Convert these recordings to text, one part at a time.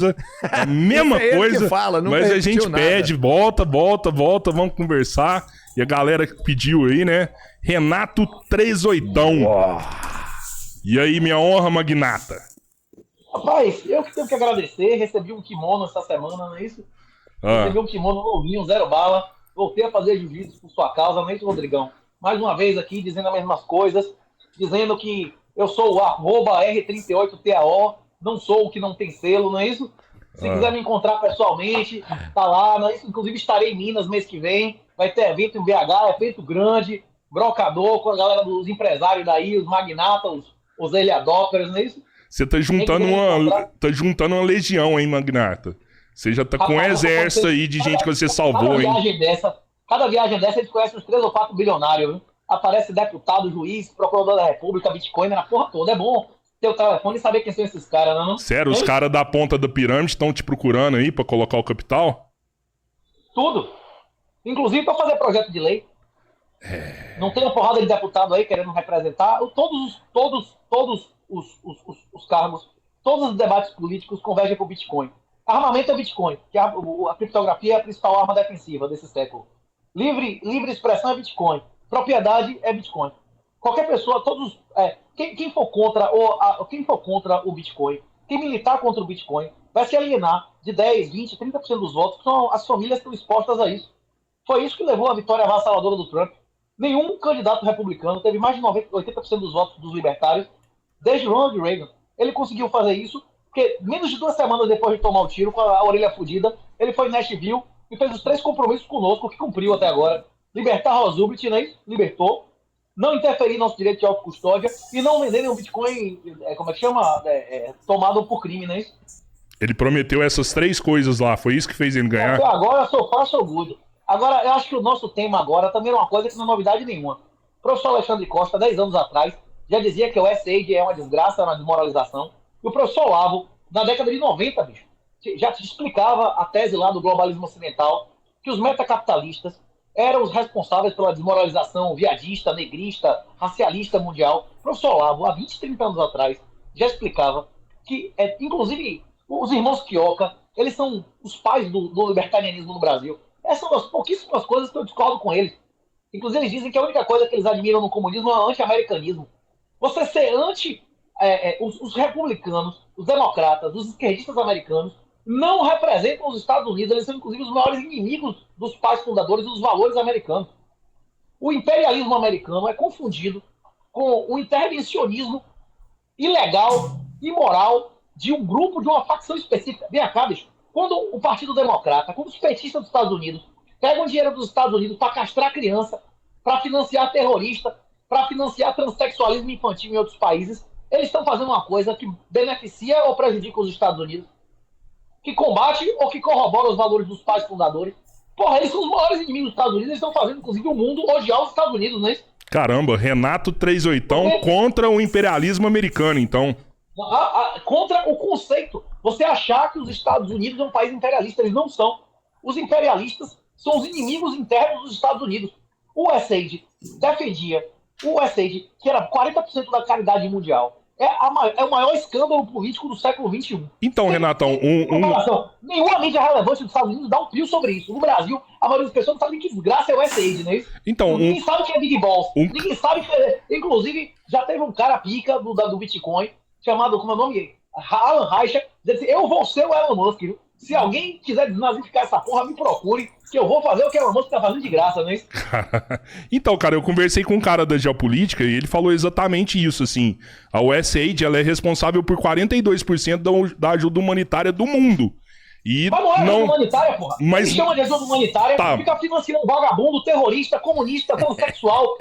a mesma coisa, fala, mas a gente pede, volta, vamos conversar. E a galera pediu aí, né? Renato 38. E aí, minha honra, magnata? Rapaz, eu que tenho que agradecer. Recebi um kimono essa semana, não é isso? Recebi um kimono novinho, 0 bala. Voltei a fazer jiu-jitsu por sua causa, não é isso, Rodrigão? Mais uma vez aqui, dizendo as mesmas coisas. Dizendo que eu sou o @R38TAO. Não sou o que não tem selo, não é isso? Se quiser me encontrar pessoalmente, tá lá, não é isso? Inclusive estarei em Minas mês que vem. Vai ter evento em BH, evento grande, brocador, com a galera dos empresários daí, os magnatas, os heliadópteros, não é isso? Você tá juntando uma legião, hein, magnata? Você já tá com um exército aí de gente que você salvou, hein? Cada viagem dessa, a gente conhece uns 3 ou 4 bilionários, viu? Aparece deputado, juiz, procurador da República, Bitcoin, na porra toda. É bom ter o telefone e saber quem são esses caras, não? Sério, os caras da ponta da pirâmide estão te procurando aí pra colocar o capital? Tudo. Inclusive pra fazer projeto de lei. Não tem uma porrada de deputado aí querendo representar. Todos os cargos, todos os debates políticos convergem pro Bitcoin. Armamento é Bitcoin, que a criptografia é a principal arma defensiva desse século. Livre expressão é Bitcoin. Propriedade é Bitcoin. Qualquer pessoa, quem for contra o Bitcoin, quem militar contra o Bitcoin, vai se alienar de 10, 20, 30% dos votos, que são as famílias que estão expostas a isso. Foi isso que levou à vitória avassaladora do Trump. Nenhum candidato republicano teve mais de 80% dos votos dos libertários desde Ronald Reagan. Ele conseguiu fazer isso porque menos de 2 semanas depois de tomar o tiro, com a orelha fodida, ele foi em Nashville e fez os 3 compromissos conosco, que cumpriu até agora. Libertar Rosubrit, né? Libertou. Não interferir no nosso direito de autocustódia e não vender nenhum Bitcoin, tomado por crime, né? Ele prometeu essas 3 coisas lá, foi isso que fez ele ganhar? Até agora, sou far, sou good. Agora, eu acho que o nosso tema agora também é uma coisa que não é novidade nenhuma. O professor Alexandre Costa, 10 anos atrás, já dizia que o SAID é uma desgraça, uma desmoralização. E o professor Olavo, na década de 90, bicho, já te explicava a tese lá do globalismo ocidental, que os metacapitalistas eram os responsáveis pela desmoralização viadista, negrista, racialista mundial. O professor Olavo, há 20, 30 anos atrás, já explicava que, inclusive, os irmãos Quioca, eles são os pais do libertarianismo no Brasil. Essas são as pouquíssimas coisas que eu discordo com eles. Inclusive, eles dizem que a única coisa que eles admiram no comunismo é o anti-americanismo. Você ser os republicanos, os democratas, os esquerdistas americanos não representam os Estados Unidos. Eles são, inclusive, os maiores inimigos dos pais fundadores dos valores americanos. O imperialismo americano é confundido com o intervencionismo ilegal, imoral, de um grupo, de uma facção específica. Vem cá, bicho. Quando o Partido Democrata, quando os petistas dos Estados Unidos pegam dinheiro dos Estados Unidos para castrar criança, para financiar terrorista, para financiar transexualismo infantil em outros países, eles estão fazendo uma coisa que beneficia ou prejudica os Estados Unidos, que combate ou que corrobora os valores dos pais fundadores. Porra, eles são os maiores inimigos dos Estados Unidos, eles estão fazendo, inclusive, o mundo odiar os Estados Unidos, não é isso? Caramba, Renato 38 contra o imperialismo americano, então. Contra o conceito. Você achar que os Estados Unidos é um país imperialista, eles não são. Os imperialistas são os inimigos internos dos Estados Unidos. O USAID defendia que era 40% da caridade mundial. É o maior escândalo político do século XXI. Então, Renatão, nenhuma mídia relevante dos Estados Unidos dá um pio sobre isso. No Brasil, a maioria das pessoas não sabe que desgraça é o USAID, né? Então, ninguém sabe que é Big Balls. Ninguém sabe que inclusive, já teve um cara pica do Bitcoin, chamado, como é o nome? Alan Reicher, dizendo assim, eu vou ser o Elon Musk, viu? Se alguém quiser desnazificar essa porra, me procure, que eu vou fazer o que o Elon Musk tá fazendo de graça, não é isso? Então, cara, eu conversei com um cara da geopolítica e ele falou exatamente isso, assim. A USAID, ela é responsável por 42% da ajuda humanitária do mundo. Mas não é ajuda humanitária, porra. Mas... Eles chamam de ajuda humanitária, tá. Fica financiando vagabundo, terrorista, comunista, transexual,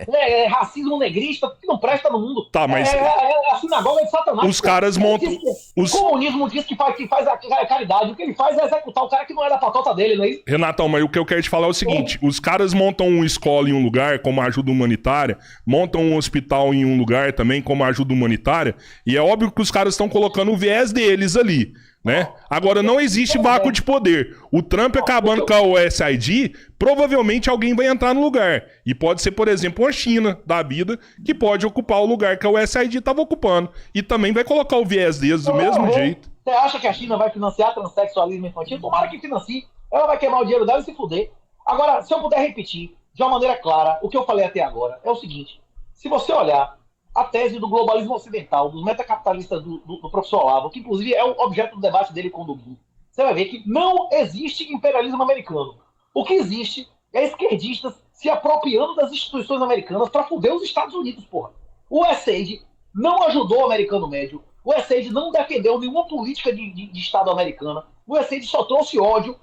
racismo negrista, que não presta no mundo. Tá, mas... É a sinagoga de Satanás. Os caras montam... O comunismo diz que faz a caridade. O que ele faz é executar o cara que não é da patota dele, não é isso? Renatão, mas o que eu quero te falar é o seguinte. Os caras montam uma escola em um lugar como ajuda humanitária, montam um hospital em um lugar também como ajuda humanitária, e é óbvio que os caras estão colocando o viés deles ali, né? Agora, não existe vácuo de poder. O Trump acabando com a USAID, provavelmente alguém vai entrar no lugar. E pode ser, por exemplo, uma China da vida, que pode ocupar o lugar que a USAID estava ocupando. E também vai colocar o viés deles do mesmo jeito. Você acha que a China vai financiar transexualismo infantil? Tomara que financie. Ela vai queimar o dinheiro dela e se fuder. Agora, se eu puder repetir de uma maneira clara o que eu falei até agora, é o seguinte. Se você olhar a tese do globalismo ocidental, dos metacapitalistas do professor Olavo, que inclusive é o objeto do debate dele com o Dugin, você vai ver que não existe imperialismo americano. O que existe é esquerdistas se apropriando das instituições americanas para fuder os Estados Unidos, porra. O USAID não ajudou o americano médio. O USAID não defendeu nenhuma política de Estado americana. O USAID só trouxe ódio,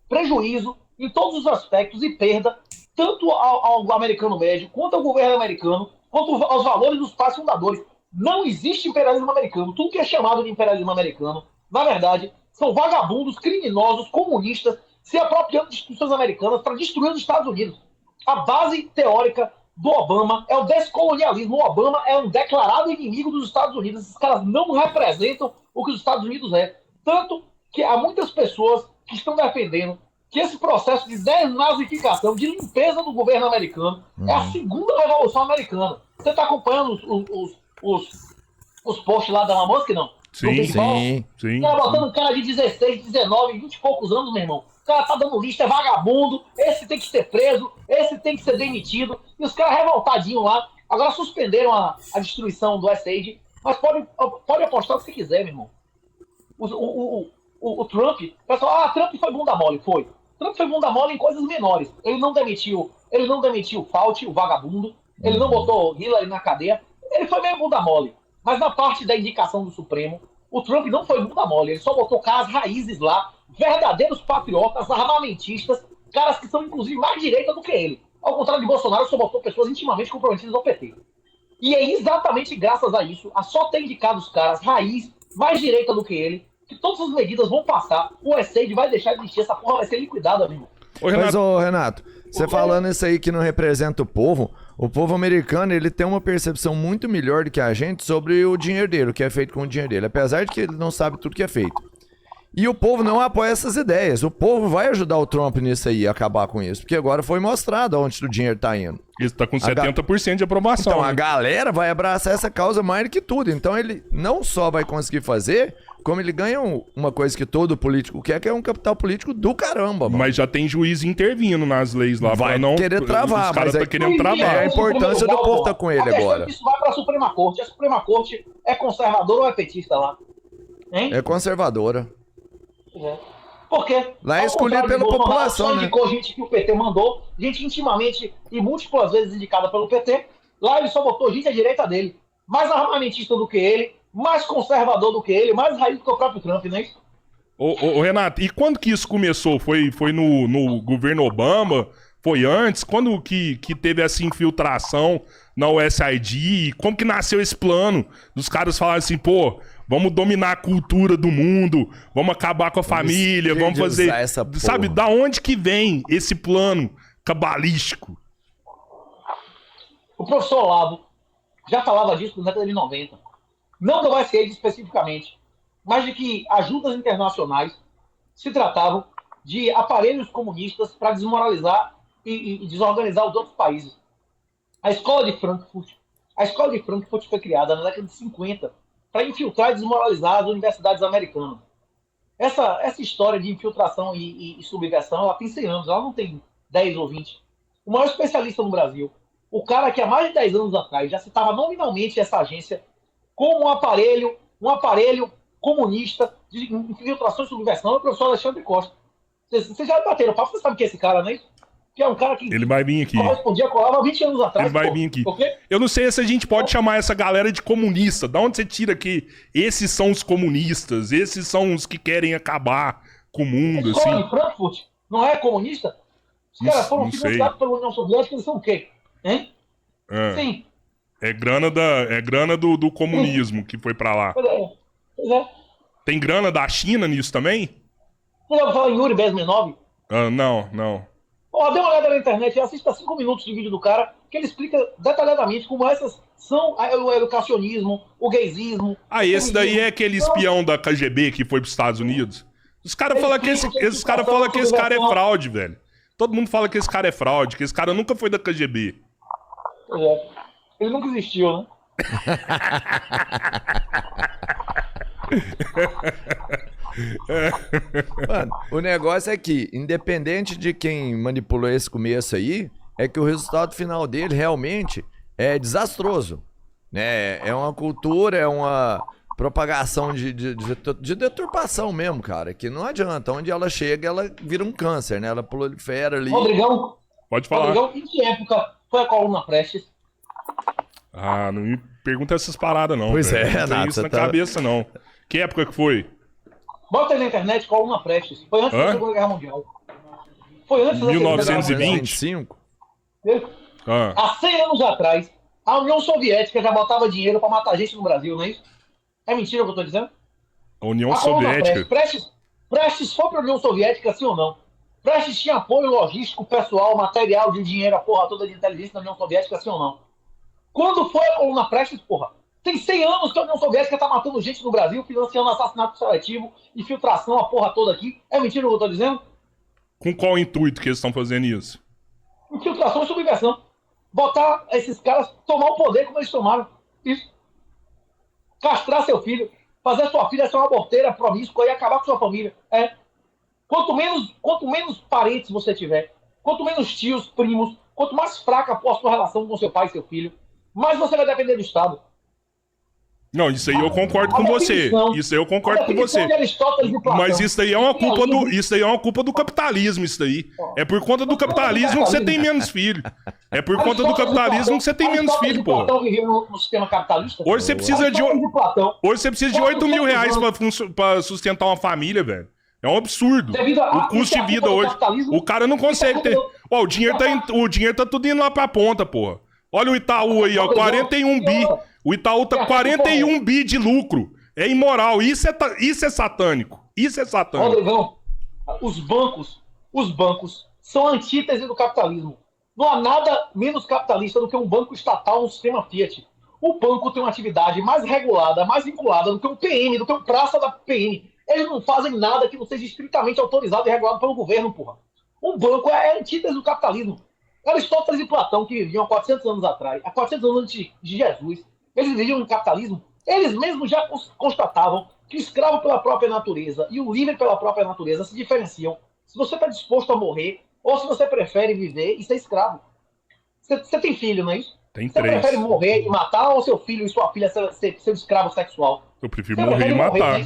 prejuízo em todos os aspectos e perda, tanto ao americano médio, quanto ao governo americano, quanto aos valores dos pais fundadores. Não existe imperialismo americano. Tudo que é chamado de imperialismo americano, na verdade, são vagabundos, criminosos, comunistas, se apropriando de instituições americanas para destruir os Estados Unidos. A base teórica do Obama é o descolonialismo. O Obama é um declarado inimigo dos Estados Unidos. Esses caras não representam o que os Estados Unidos é. Tanto que há muitas pessoas que estão defendendo que esse processo de desnazificação, de limpeza do governo americano, é a segunda revolução americana. Você está acompanhando os posts lá da Mamoski, não? Sim. O cara botando um cara de 16, 19, 20 e poucos anos, meu irmão. O cara tá dando lista, é vagabundo, esse tem que ser preso, esse tem que ser demitido. E os caras revoltadinhos lá. Agora suspenderam a destruição do USAID, mas pode apostar o que você quiser, meu irmão. O Trump, o pessoal, Trump foi bunda mole, foi. Trump foi bunda mole em coisas menores. Ele não demitiu o Fauci, o vagabundo. Ele não botou Hillary na cadeia. Ele foi meio bunda mole. Mas na parte da indicação do Supremo, o Trump não foi bunda mole. Ele só botou caras raízes lá, verdadeiros patriotas, armamentistas, caras que são inclusive mais direita do que ele. Ao contrário de Bolsonaro, só botou pessoas intimamente comprometidas ao PT. E é exatamente graças a isso, a só ter indicado os caras raiz, mais direita do que ele, que todas as medidas vão passar, o USAID vai deixar de existir, essa porra vai ser liquidada, amigo. Mas, Renato, você falando isso aí que não representa o povo americano, ele tem uma percepção muito melhor do que a gente sobre o dinheiro dele, o que é feito com o dinheiro dele, apesar de que ele não sabe tudo que é feito. E o povo não apoia essas ideias. O povo vai ajudar o Trump nisso aí, a acabar com isso, porque agora foi mostrado onde o dinheiro tá indo. Isso tá com 70% de aprovação. Então, né? a galera vai abraçar essa causa mais do que tudo. Então, ele não só vai conseguir fazer, como ele ganha uma coisa que todo político quer, que é um capital político do caramba, mano. Mas já tem juiz intervindo nas leis lá. Vai não querer travar, os caras mas tá querendo travar. É a importância do povo tá com ele agora. Isso vai pra Suprema Corte. A Suprema Corte é conservadora ou é petista lá? Hein? É conservadora. Por quê? Lá é escolhido pela população, só né? indicou gente que o PT mandou, gente intimamente e múltiplas vezes indicada pelo PT. Lá ele só botou gente à direita dele. Mais armamentista do que ele, mais conservador do que ele, mais raiz do que o próprio Trump, não é isso? Ô, Renato, e quando que isso começou? Foi no governo Obama? Foi antes? Quando que teve essa infiltração na USAID? Como que nasceu esse plano? Dos caras falarem assim, pô, vamos dominar a cultura do mundo, vamos acabar com a família, vamos fazer... Sabe, da onde que vem esse plano cabalístico? O professor Olavo já falava disso na década de 90. Não do USAID especificamente, mas de que ajudas internacionais se tratavam de aparelhos comunistas para desmoralizar e desorganizar os outros países. A escola de Frankfurt foi criada na década de 50 para infiltrar e desmoralizar as universidades americanas. Essa história de infiltração e subversão, ela tem 100 anos, ela não tem 10 ou 20. O maior especialista no Brasil, o cara que há mais de 10 anos atrás já citava nominalmente essa agência como um aparelho comunista de infiltração e subversão, é o professor Alexandre Costa. Vocês já bateram papo, você sabe que é esse cara, né? Que é um cara que ele vai vir aqui. Correspondia com Olavo há 20 anos atrás. Ele vai vir aqui. Eu não sei se a gente pode chamar essa galera de comunista. Da onde você tira que esses são os comunistas, esses são os que querem acabar com o mundo, assim? Escola de Frankfurt não é comunista? Os caras foram financiados pela União Soviética, eles são o quê? Hein? Sim. É grana do comunismo que foi pra lá. Pois é. Tem grana da China nisso também? Você já ouviu falar em Yuri Bezmenov? Não. Dê uma olhada na internet e assista 5 minutos de vídeo do cara, que ele explica detalhadamente como essas são o educacionismo, o gaysismo. Esse daí é aquele espião da KGB que foi pros Estados Unidos? Os caras falam que esse cara é fraude, velho. Todo mundo fala que esse cara é fraude, que esse cara nunca foi da KGB. Pois é. Ele nunca existiu, né? Mano, o negócio é que, independente de quem manipulou esse começo aí, é que o resultado final dele realmente é desastroso, né? É uma cultura, é uma propagação de deturpação mesmo, cara, que não adianta. Onde ela chega, ela vira um câncer, né? Ela prolifera ali. Rodrigão, Pode falar. Rodrigão, em que época foi a coluna Prestes? Ah, não me pergunta essas paradas, não. Pois velho. é, Não tem Renato, isso você na tá- cabeça, não. Que época que foi? Bota aí na internet, coluna Prestes. Foi antes Hã? da Segunda Guerra Mundial. Foi antes da Segunda Guerra 1920? Mundial. Ah, Há 100 anos atrás, a União Soviética já botava dinheiro pra matar gente no Brasil, não é isso? É mentira o que eu tô dizendo? a União A coluna Soviética. Prestes foi pra União Soviética, sim ou não? Prestes tinha apoio logístico, pessoal, material, de dinheiro, a porra toda de inteligência da União Soviética, sim ou não? Quando foi a coluna Prestes, porra? Tem 100 anos que a União Soviética tá matando gente no Brasil, financiando assassinato seletivo, infiltração, a porra toda aqui. É mentira o que eu tô dizendo? Com qual intuito que eles estão fazendo isso? Infiltração e subversão. Botar esses caras, tomar o poder como eles tomaram. Isso. Castrar seu filho. Fazer sua filha ser uma aborteira promíscua e acabar com sua família. É. Quanto menos parentes você tiver, quanto menos tios, primos, quanto mais fraca for a sua relação com seu pai e seu filho, mais você vai depender do Estado. Não, isso aí eu concordo com você. Isso aí eu concordo com você. Mas isso aí é uma culpa do, isso aí é uma culpa do capitalismo, isso aí. É por conta do capitalismo que você tem menos filho. É por conta do capitalismo que você tem menos filho, pô. Platão vivia no sistema capitalista. Hoje você precisa de Hoje você precisa de 8 mil reais pra sustentar uma família, velho. É um absurdo. O custo de vida hoje. O cara não consegue ter. Ó, o dinheiro tá tudo indo lá pra ponta, porra. Olha o Itaú aí, ó, 41 bi. O Itaú tá 41 bi de lucro. É imoral. Isso é satânico. Isso é satânico. Rodrigão, os bancos são a antítese do capitalismo. Não há nada menos capitalista do que um banco estatal no sistema Fiat. O banco tem uma atividade mais regulada, mais vinculada do que um PM, do que um praça da PM. Eles não fazem nada que não seja estritamente autorizado e regulado pelo governo, porra. Um banco é a antítese do capitalismo. Aristóteles e Platão, que viviam há 400 anos atrás, há 400 anos antes de Jesus, eles viviam no capitalismo. Eles mesmos já constatavam que o escravo pela própria natureza e o livre pela própria natureza se diferenciam. Se você está disposto a morrer, ou se você prefere viver e ser escravo. Você tem filho, não é isso? Tem Você 3. prefere morrer e matar, ou seu filho e sua filha ser escravo sexual? Eu prefiro Você morrer e prefere matar.